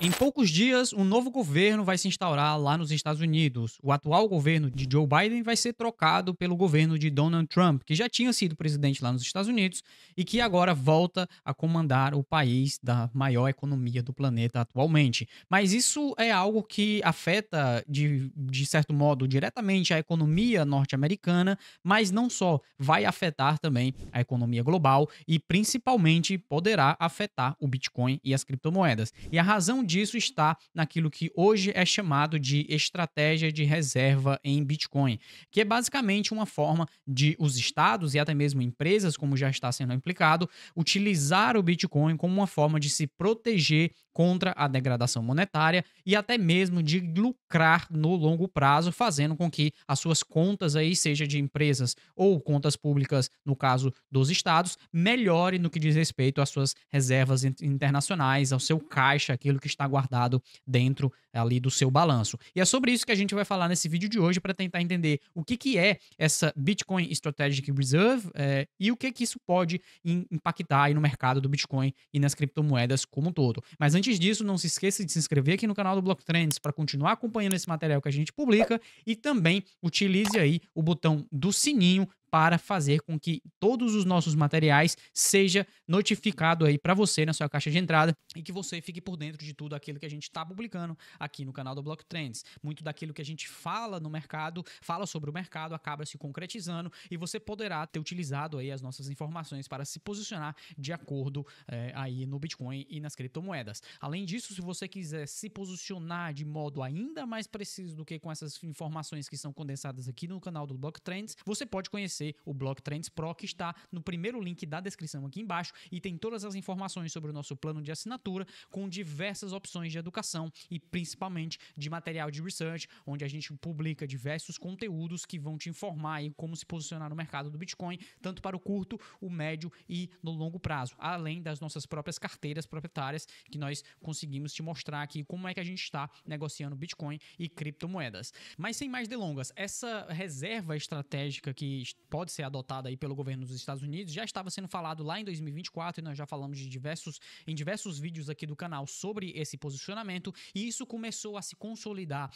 Em poucos dias, um novo governo vai se instaurar lá nos Estados Unidos. O atual governo de Joe Biden vai ser trocado pelo governo de Donald Trump, que já tinha sido presidente lá nos Estados Unidos e que agora volta a comandar o país da maior economia do planeta atualmente. Mas isso é algo que afeta, de certo modo, diretamente a economia norte-americana, mas não só, vai afetar também a economia global e principalmente poderá afetar o Bitcoin e as criptomoedas. E a razão disso está naquilo que hoje é chamado de estratégia de reserva em Bitcoin, que é basicamente uma forma de os estados e até mesmo empresas, como já está sendo implicado, utilizar o Bitcoin como uma forma de se proteger contra a degradação monetária e até mesmo de lucrar no longo prazo, fazendo com que as suas contas aí, seja de empresas ou contas públicas, no caso dos estados, melhore no que diz respeito às suas reservas internacionais, ao seu caixa, aquilo que está guardado dentro ali do seu balanço. E é sobre isso que a gente vai falar nesse vídeo de hoje para tentar entender o que é essa Bitcoin Strategic Reserve e o que isso pode impactar aí no mercado do Bitcoin e nas criptomoedas como um todo. Mas antes disso, não se esqueça de se inscrever aqui no canal do Block Trends para continuar acompanhando esse material que a gente publica e também utilize aí o botão do sininho para fazer com que todos os nossos materiais seja notificado aí para você na sua caixa de entrada e que você fique por dentro de tudo aquilo que a gente está publicando aqui no canal do Block Trends. Muito daquilo que a gente fala no mercado, fala sobre o mercado, acaba se concretizando e você poderá ter utilizado aí as nossas informações para se posicionar de acordo aí no Bitcoin e nas criptomoedas. Além disso, se você quiser se posicionar de modo ainda mais preciso do que com essas informações que são condensadas aqui no canal do Block Trends, você pode conhecer o Block Trends Pro, que está no primeiro link da descrição aqui embaixo e tem todas as informações sobre o nosso plano de assinatura com diversas opções de educação e principalmente de material de research, onde a gente publica diversos conteúdos que vão te informar aí como se posicionar no mercado do Bitcoin, tanto para o curto, o médio e no longo prazo, além das nossas próprias carteiras proprietárias que nós conseguimos te mostrar aqui como é que a gente está negociando Bitcoin e criptomoedas. Mas sem mais delongas, essa reserva estratégica que pode ser adotada aí pelo governo dos Estados Unidos já estava sendo falado lá em 2024 e nós já falamos em diversos vídeos aqui do canal sobre esse posicionamento e isso começou a se consolidar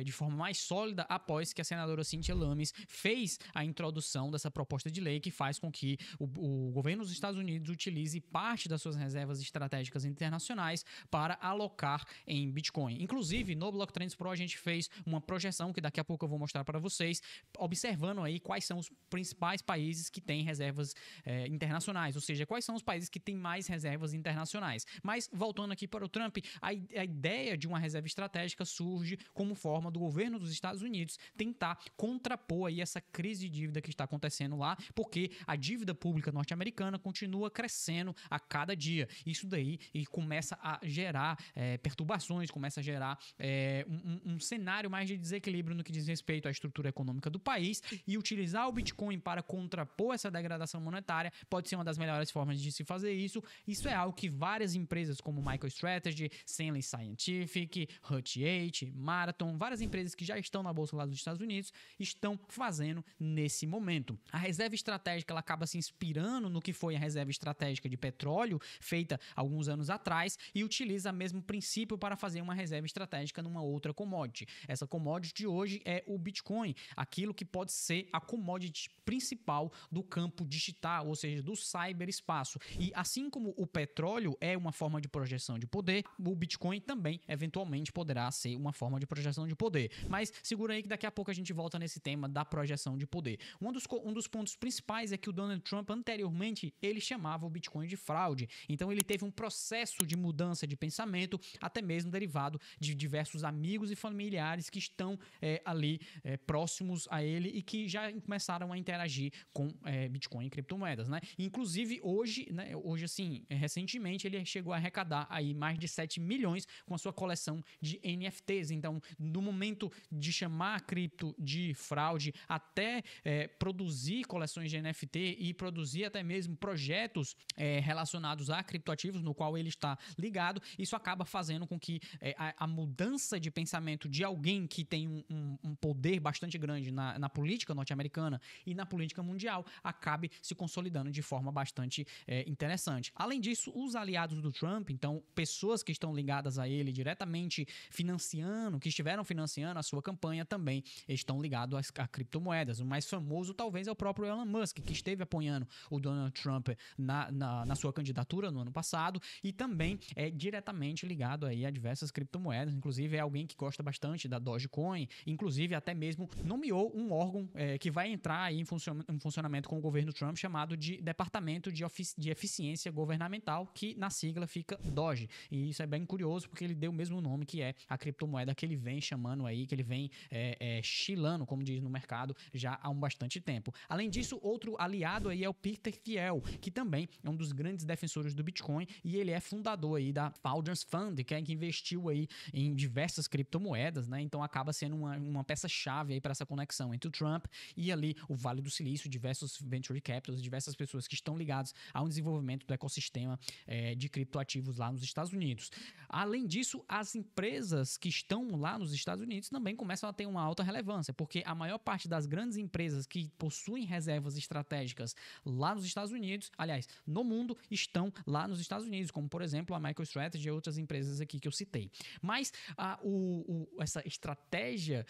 de forma mais sólida após que a senadora Cynthia Lummis fez a introdução dessa proposta de lei que faz com que o governo dos Estados Unidos utilize parte das suas reservas estratégicas internacionais para alocar em Bitcoin. Inclusive, no Block Trends Pro a gente fez uma projeção que daqui a pouco eu vou mostrar para vocês, observando aí quais são os principais países que têm reservas internacionais, ou seja, quais são os países que têm mais reservas internacionais. Mas, voltando aqui para o Trump, a ideia de uma reserva estratégica surge como forma do governo dos Estados Unidos tentar contrapor aí essa crise de dívida que está acontecendo lá, porque a dívida pública norte-americana continua crescendo a cada dia. Isso daí e começa a gerar perturbações, começa a gerar um cenário mais de desequilíbrio no que diz respeito à estrutura econômica do país, e utilizar o Bitcoin para contrapor essa degradação monetária pode ser uma das melhores formas de se fazer isso. Isso é algo que várias empresas como MicroStrategy, Stanley Scientific, Hut 8, Marathon, várias empresas que já estão na bolsa lá dos Estados Unidos estão fazendo nesse momento. A reserva estratégica ela acaba se inspirando no que foi a reserva estratégica de petróleo feita alguns anos atrás e utiliza o mesmo princípio para fazer uma reserva estratégica numa outra commodity. Essa commodity de hoje é o Bitcoin, aquilo que pode ser a commodity principal do campo digital, ou seja, do cyberespaço. E assim como o petróleo é uma forma de projeção de poder, o Bitcoin também eventualmente poderá ser uma forma de projeção de poder. Mas segura aí que daqui a pouco a gente volta nesse tema da projeção de poder. Um dos pontos principais é que o Donald Trump anteriormente ele chamava o Bitcoin de fraude. Então ele teve um processo de mudança de pensamento, até mesmo derivado de diversos amigos e familiares que estão ali próximos a ele e que já começaram a interagir com Bitcoin e criptomoedas, né? Inclusive hoje assim, recentemente ele chegou a arrecadar aí mais de 7 milhões com a sua coleção de NFTs. Então, no momento de chamar a cripto de fraude até produzir coleções de NFT e produzir até mesmo projetos relacionados a criptoativos no qual ele está ligado, isso acaba fazendo com que a mudança de pensamento de alguém que tem um poder bastante grande na política norte-americana e na política mundial, acabe se consolidando de forma bastante interessante. Além disso, os aliados do Trump, então pessoas que estão ligadas a ele diretamente que estiveram financiando a sua campanha, também estão ligados a criptomoedas. O mais famoso talvez é o próprio Elon Musk, que esteve apoiando o Donald Trump na sua candidatura no ano passado e também é diretamente ligado aí a diversas criptomoedas. Inclusive é alguém que gosta bastante da Dogecoin, inclusive até mesmo nomeou um órgão que vai entrar aí em funcionamento com o governo Trump, chamado de Departamento de Eficiência Governamental, que na sigla fica DOGE. E isso é bem curioso porque ele deu o mesmo nome que é a criptomoeda que ele vem chamando aí, que ele vem chilando, como diz no mercado, já há bastante tempo. Além disso, outro aliado aí é o Peter Thiel, que também é um dos grandes defensores do Bitcoin e ele é fundador aí da Founders Fund, que investiu aí em diversas criptomoedas, né? Então acaba sendo uma peça-chave aí para essa conexão entre o Trump e ali o Vale do Silício, diversos venture capitals, diversas pessoas que estão ligadas ao desenvolvimento do ecossistema de criptoativos lá nos Estados Unidos. Além disso, as empresas que estão lá nos Estados Unidos também começam a ter uma alta relevância, porque a maior parte das grandes empresas que possuem reservas estratégicas lá nos Estados Unidos, aliás, no mundo, estão lá nos Estados Unidos, como por exemplo a MicroStrategy e outras empresas aqui que eu citei. Mas essa estratégia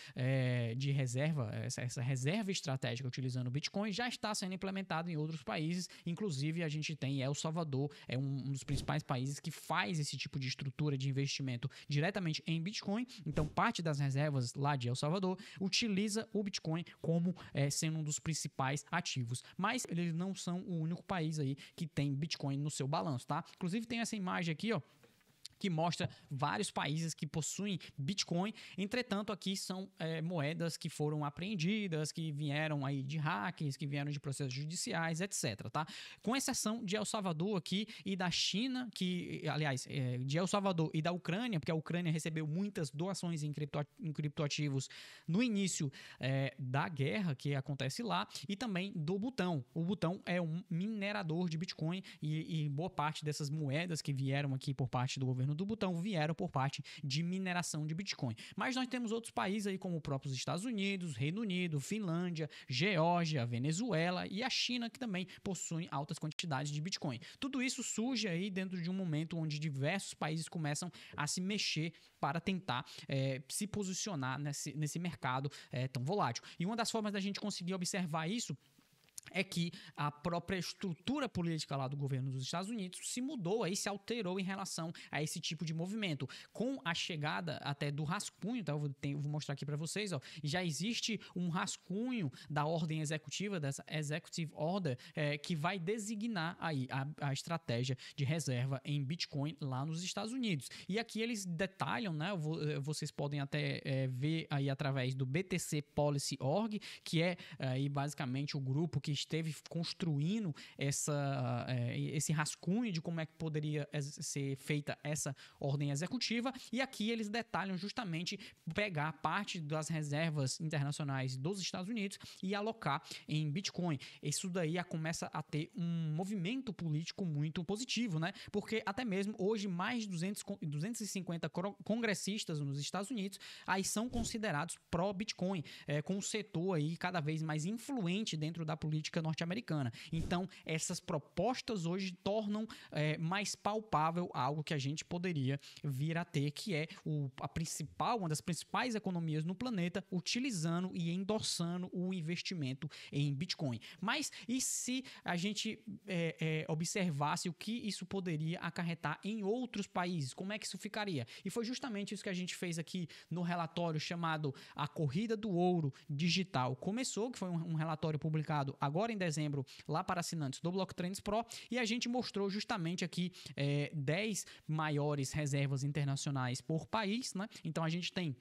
de reserva, essa reserva estratégica utilizando o Bitcoin já está sendo implementada em outros países, inclusive a gente tem El Salvador, é um dos principais países que faz esse tipo de estrutura de investimento diretamente em Bitcoin. Então parte das reservas lá de El Salvador utiliza o Bitcoin como sendo um dos principais ativos. Mas eles não são o único país aí que tem Bitcoin no seu balanço, tá? Inclusive tem essa imagem aqui, ó, que mostra vários países que possuem Bitcoin. Entretanto, aqui são moedas que foram apreendidas, que vieram aí de hacks, que vieram de processos judiciais, etc. Tá? Com exceção de El Salvador aqui e da China, que, aliás, de El Salvador e da Ucrânia, porque a Ucrânia recebeu muitas doações em criptoativos no início da guerra que acontece lá, e também do Butão. O Butão é um minerador de Bitcoin e boa parte dessas moedas que vieram aqui por parte do governo do Butão vieram por parte de mineração de Bitcoin. Mas nós temos outros países aí como os próprios Estados Unidos, Reino Unido, Finlândia, Geórgia, Venezuela e a China, que também possuem altas quantidades de Bitcoin. Tudo isso surge aí dentro de um momento onde diversos países começam a se mexer para tentar se posicionar nesse mercado tão volátil. E uma das formas da gente conseguir observar isso é que a própria estrutura política lá do governo dos Estados Unidos se mudou aí, se alterou em relação a esse tipo de movimento. Com a chegada até do rascunho, tá? Eu vou mostrar aqui para vocês, ó, já existe um rascunho da ordem executiva, dessa Executive Order, que vai designar aí a estratégia de reserva em Bitcoin lá nos Estados Unidos. E aqui eles detalham, né? Vocês podem até ver aí através do BTC Policy Org, que é aí basicamente o grupo que esteve construindo esse rascunho de como é que poderia ser feita essa ordem executiva, e aqui eles detalham justamente pegar parte das reservas internacionais dos Estados Unidos e alocar em Bitcoin. Isso daí começa a ter um movimento político muito positivo, né? Porque até mesmo hoje mais de 250 congressistas nos Estados Unidos aí são considerados pró-Bitcoin, com um setor aí cada vez mais influente dentro da política norte-americana. Então, essas propostas hoje tornam mais palpável algo que a gente poderia vir a ter, que é uma das principais economias no planeta utilizando e endossando o investimento em Bitcoin. Mas e se a gente observasse o que isso poderia acarretar em outros países? Como é que isso ficaria? E foi justamente isso que a gente fez aqui no relatório chamado A Corrida do Ouro Digital Começou, que foi um relatório publicado agora em dezembro, lá para assinantes do Blocktrends Pro, e a gente mostrou justamente aqui 10 maiores reservas internacionais por país, né? Então a gente tem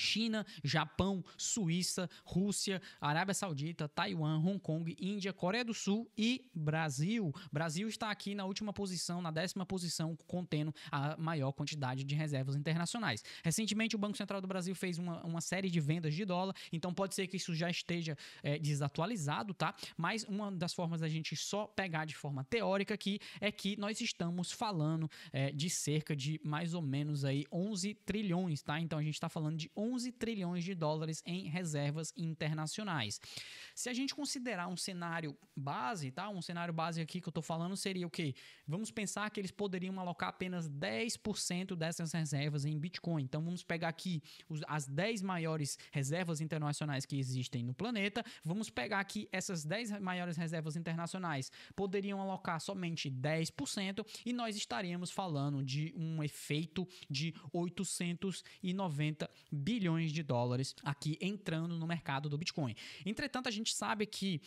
China, Japão, Suíça, Rússia, Arábia Saudita, Taiwan, Hong Kong, Índia, Coreia do Sul e Brasil. Brasil está aqui na última posição, na 10ª posição, contendo a maior quantidade de reservas internacionais. Recentemente, o Banco Central do Brasil fez uma série de vendas de dólar, então pode ser que isso já esteja desatualizado, tá? Mas uma das formas da gente só pegar de forma teórica aqui é que nós estamos falando de cerca de mais ou menos aí 11 trilhões, tá? Então a gente está falando de 11 11 trilhões de dólares em reservas internacionais. Se a gente considerar um cenário base, tá? Um cenário base aqui que eu tô falando seria o quê? Vamos pensar que eles poderiam alocar apenas 10% dessas reservas em Bitcoin. Então vamos pegar aqui as 10 maiores reservas internacionais que existem no planeta. Vamos pegar aqui essas 10 maiores reservas internacionais poderiam alocar somente 10% e nós estaríamos falando de um efeito de 890 bilhões de dólares aqui entrando no mercado do Bitcoin. Entretanto, a gente sabe que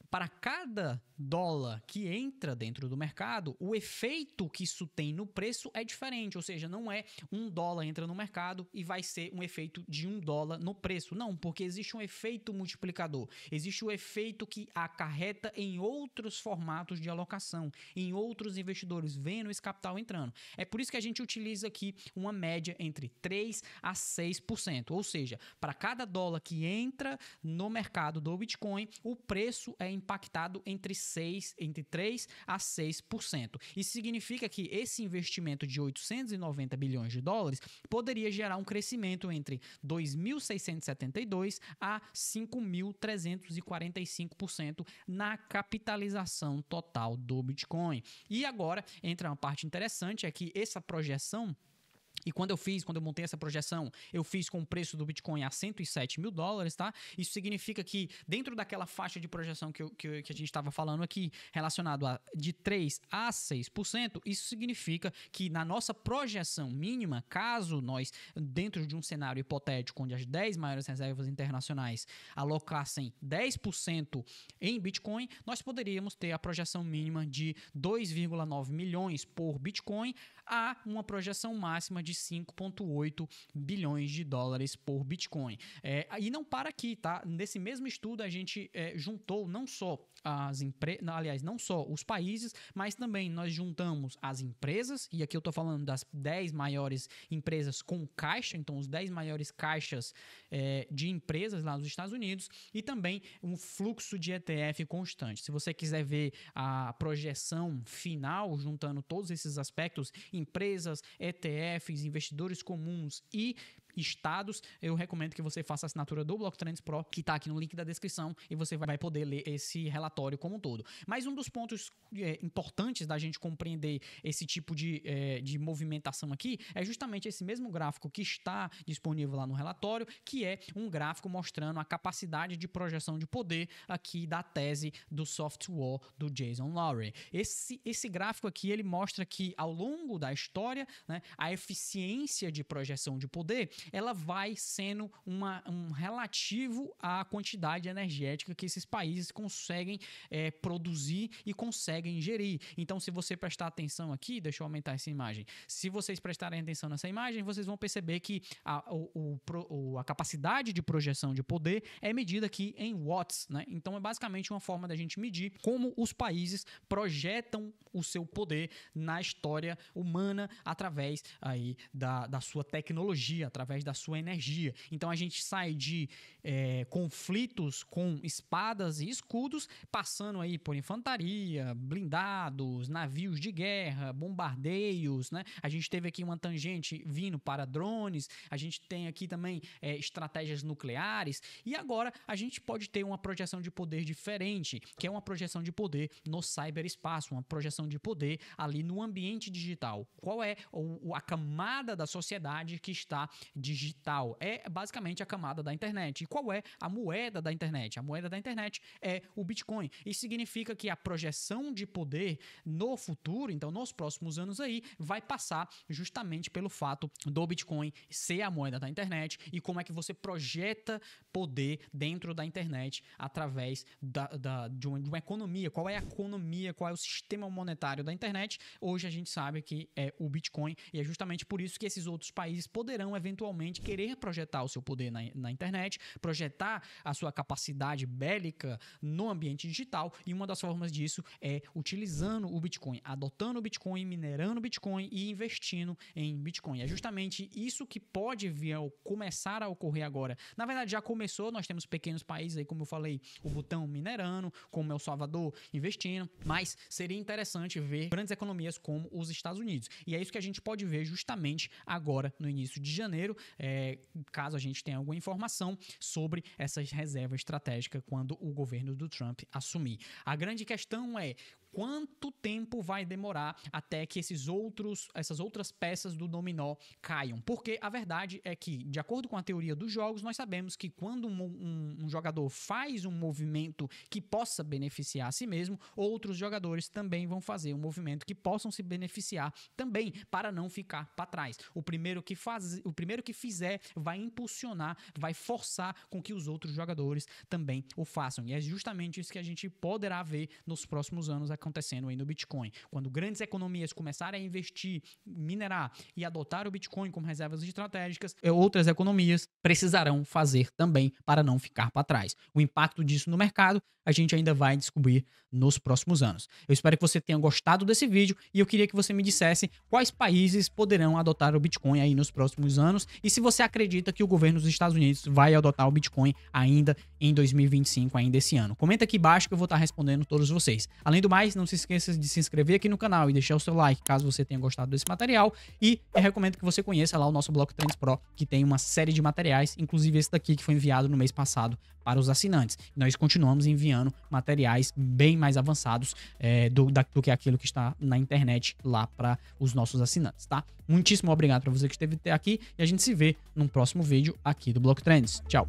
para cada dólar que entra dentro do mercado, o efeito que isso tem no preço é diferente, ou seja, não é $1 entra no mercado e vai ser um efeito de $1 no preço, não, porque existe um efeito multiplicador, existe o efeito que acarreta em outros formatos de alocação, em outros investidores vendo esse capital entrando. É por isso que a gente utiliza aqui uma média entre 3 a 6%, ou seja, para cada dólar que entra no mercado do Bitcoin, o preço é impactado entre 3 a 6%. Isso significa que esse investimento de 890 bilhões de dólares poderia gerar um crescimento entre 2.672 a 5.345% na capitalização total do Bitcoin. E agora entra uma parte interessante, é que essa projeção. E quando eu montei essa projeção, eu fiz com o preço do Bitcoin a $107 mil, tá? Isso significa que dentro daquela faixa de projeção que a gente estava falando aqui, relacionado a de 3 a 6%, isso significa que na nossa projeção mínima, caso nós, dentro de um cenário hipotético, onde as 10 maiores reservas internacionais alocassem 10% em Bitcoin, nós poderíamos ter a projeção mínima de 2,9 milhões por Bitcoin a uma projeção máxima de 5,8 bilhões de dólares por Bitcoin. E não para aqui, tá? Nesse mesmo estudo a gente juntou não só não só os países, mas também nós juntamos as empresas, e aqui eu tô falando das 10 maiores empresas com caixa, então os 10 maiores caixas de empresas lá nos Estados Unidos, e também um fluxo de ETF constante. Se você quiser ver a projeção final, juntando todos esses aspectos, empresas, ETFs, investidores comuns e estados, eu recomendo que você faça a assinatura do Blocktrends Pro, que está aqui no link da descrição, e você vai poder ler esse relatório como um todo. Mas um dos pontos importantes da gente compreender esse tipo de movimentação aqui é justamente esse mesmo gráfico que está disponível lá no relatório, que é um gráfico mostrando a capacidade de projeção de poder aqui da tese do software do Jason Lowery. Esse gráfico aqui, ele mostra que ao longo da história, né, a eficiência de projeção de poder ela vai sendo um relativo à quantidade energética que esses países conseguem produzir e conseguem gerir. Então, se você prestar atenção aqui, deixa eu aumentar essa imagem. Se vocês prestarem atenção nessa imagem, vocês vão perceber que a capacidade de projeção de poder é medida aqui em watts, né? Então, é basicamente uma forma da gente medir como os países projetam o seu poder na história humana através aí da sua tecnologia, através da sua energia. Então a gente sai de conflitos com espadas e escudos, passando aí por infantaria, blindados, navios de guerra, bombardeios, né? A gente teve aqui uma tangente vindo para drones, a gente tem aqui também estratégias nucleares, e agora a gente pode ter uma projeção de poder diferente, que é uma projeção de poder no cyberespaço, uma projeção de poder ali no ambiente digital. Qual é a camada da sociedade que está digital? É basicamente a camada da internet. E qual é a moeda da internet? A moeda da internet é o Bitcoin. Isso significa que a projeção de poder no futuro, então nos próximos anos aí, vai passar justamente pelo fato do Bitcoin ser a moeda da internet e como é que você projeta poder dentro da internet através de uma economia. Qual é a economia, qual é o sistema monetário da internet? Hoje a gente sabe que é o Bitcoin, e é justamente por isso que esses outros países poderão eventualmente querer projetar o seu poder na internet, projetar a sua capacidade bélica no ambiente digital, e uma das formas disso é utilizando o Bitcoin, adotando o Bitcoin, minerando o Bitcoin e investindo em Bitcoin. É justamente isso que pode começar a ocorrer agora. Na verdade, já começou, nós temos pequenos países aí, como eu falei, o Butão minerando, como El Salvador investindo, mas seria interessante ver grandes economias como os Estados Unidos. E é isso que a gente pode ver justamente agora, no início de janeiro, caso a gente tenha alguma informação sobre essas reservas estratégicas quando o governo do Trump assumir. A grande questão é quanto tempo vai demorar até que essas outras peças do dominó caiam. Porque a verdade é que, de acordo com a teoria dos jogos, nós sabemos que quando um jogador faz um movimento que possa beneficiar a si mesmo, outros jogadores também vão fazer um movimento que possam se beneficiar também, para não ficar para trás. O primeiro que fizer vai impulsionar, vai forçar com que os outros jogadores também o façam. E é justamente isso que a gente poderá ver nos próximos anos acontecendo aí no Bitcoin. Quando grandes economias começarem a investir, minerar e adotar o Bitcoin como reservas estratégicas, outras economias precisarão fazer também para não ficar para trás. O impacto disso no mercado a gente ainda vai descobrir nos próximos anos. Eu espero que você tenha gostado desse vídeo e eu queria que você me dissesse quais países poderão adotar o Bitcoin aí nos próximos anos e se você acredita que o governo dos Estados Unidos vai adotar o Bitcoin ainda em 2025, ainda esse ano. Comenta aqui embaixo que eu vou estar respondendo todos vocês. Além do mais, não se esqueça de se inscrever aqui no canal e deixar o seu like caso você tenha gostado desse material e eu recomendo que você conheça lá o nosso Block Trends Pro, que tem uma série de materiais, inclusive esse daqui que foi enviado no mês passado para os assinantes. Nós continuamos enviando materiais bem mais avançados do que aquilo que está na internet lá para os nossos assinantes, tá? Muitíssimo obrigado para você que esteve até aqui e a gente se vê num próximo vídeo aqui do Block Trends. Tchau!